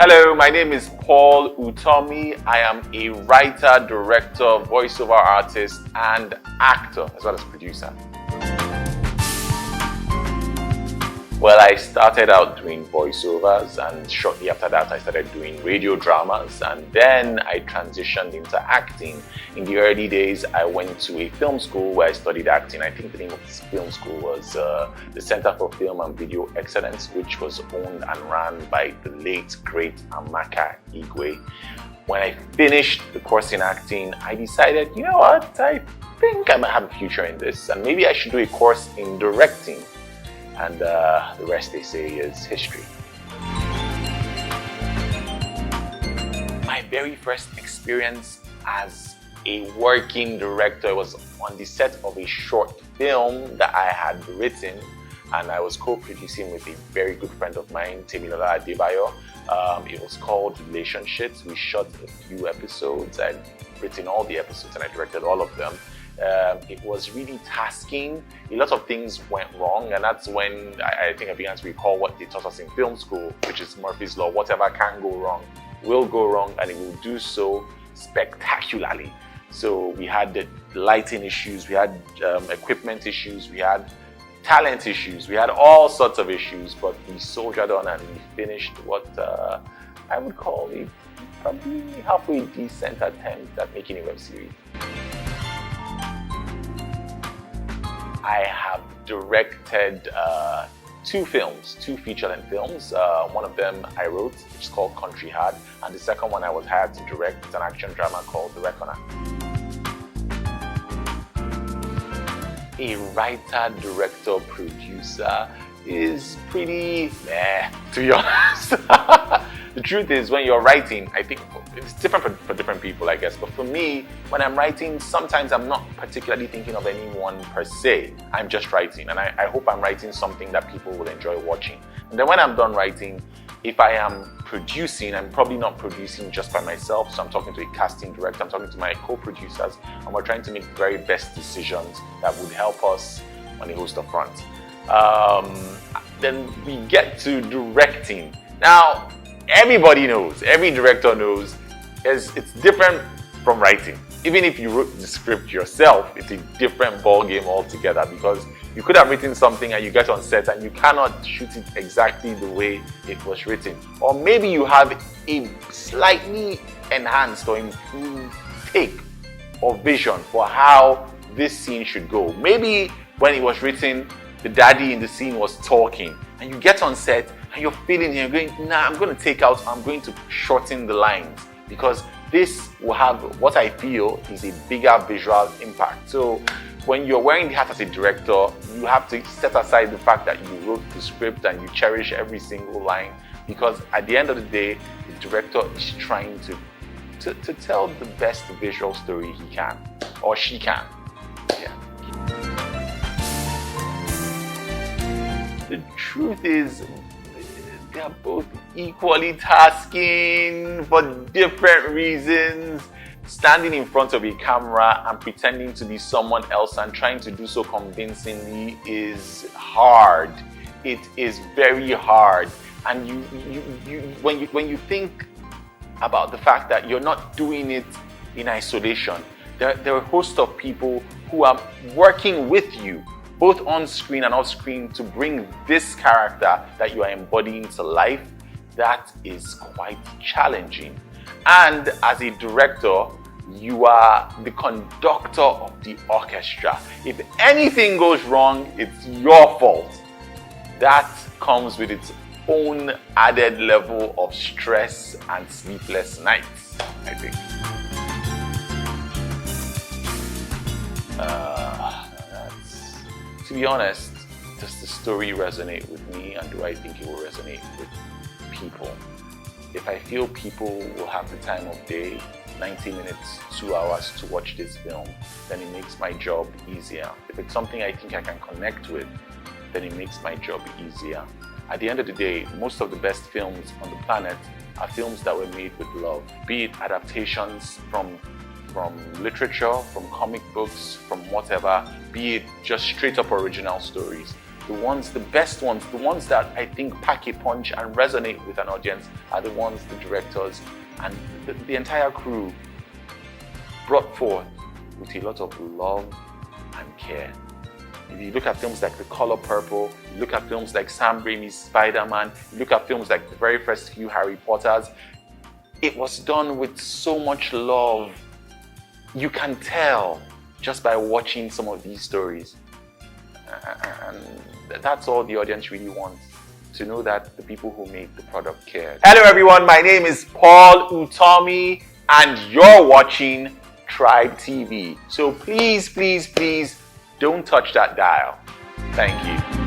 Hello, my name is Paul Utomi. I am a writer, director, voiceover artist, and actor, as well as producer. Well, I started out doing voiceovers, and shortly after that I started doing radio dramas, and then I transitioned into acting. In the early days, I went to a film school where I studied acting. I think the name of this film school was the Center for Film and Video Excellence, which was owned and ran by the late, great Amaka Igwe. When I finished the course in acting, I decided, you know what, I think I might have a future in this, and maybe I should do a course in directing. And the rest, they say, is history. My very first experience as a working director was on the set of a short film that I had written, and I was co-producing with a very good friend of mine, Temilola Adebayo. It was called Relationships. We shot a few episodes. I'd written all the episodes and I directed all of them. It was really tasking. A lot of things went wrong, and that's when I think I began to recall what they taught us in film school, which is Murphy's Law. Whatever can go wrong will go wrong, and it will do so spectacularly. So we had the lighting issues, we had equipment issues, we had talent issues, we had all sorts of issues, but we soldiered on and we finished what I would call a probably halfway decent attempt at making a web series. I have directed two feature-length films. One of them I wrote, which is called Country Hard, and the second one I was hired to direct. It's an action drama called The Reckoner. A writer, director, producer is pretty to be honest. The truth is, when you're writing, I think it's different for different people, I guess. But for me, when I'm writing, sometimes I'm not particularly thinking of anyone per se. I'm just writing, and I hope I'm writing something that people will enjoy watching. And then when I'm done writing, if I am producing, I'm probably not producing just by myself. So I'm talking to a casting director, I'm talking to my co-producers, and we're trying to make the very best decisions that would help us on a host of fronts. Then we get to directing. Now, everybody knows, every director knows, it's different from writing. Even if you wrote the script yourself, it's a different ballgame altogether, because you could have written something and you get on set and you cannot shoot it exactly the way it was written. Or maybe you have a slightly enhanced or improved take or vision for how this scene should go. Maybe when it was written, the daddy in the scene was talking, and you get on set and you're feeling, you're going, nah, I'm going to shorten the lines, because this will have what I feel is a bigger visual impact. So when you're wearing the hat as a director, you have to set aside the fact that you wrote the script and you cherish every single line, because at the end of the day, the director is trying to tell the best visual story he can, or she can. Yeah. The truth is, they are both equally tasking for different reasons. Standing in front of a camera and pretending to be someone else and trying to do so convincingly is hard. It is very hard. And when you think about the fact that you're not doing it in isolation, there are a host of people who are working with you, both on screen and off screen, to bring this character that you are embodying to life. That is quite challenging. And as a director, you are the conductor of the orchestra. If anything goes wrong, it's your fault. That comes with its own added level of stress and sleepless nights, I think. To be honest, does the story resonate with me, and do I think it will resonate with people? If I feel people will have the time of day, 90 minutes, 2 hours to watch this film, then it makes my job easier. If it's something I think I can connect with, then it makes my job easier. At the end of the day, most of the best films on the planet are films that were made with love, be it adaptations from literature, from comic books, from whatever, be it just straight up original stories. the best ones, the ones that I think pack a punch and resonate with an audience are the ones the directors and the entire crew brought forth with a lot of love and care. If you look at films like The Color Purple, you look at films like Sam Raimi's Spider-Man, you look at films like the very first few Harry Potters, it was done with so much love. You can tell just by watching some of these stories. And that's all the audience really wants, to know that the people who made the product cared. Hello everyone, my name is Paul Utomi and you're watching TrybeTV. So please, please, please don't touch that dial. Thank you.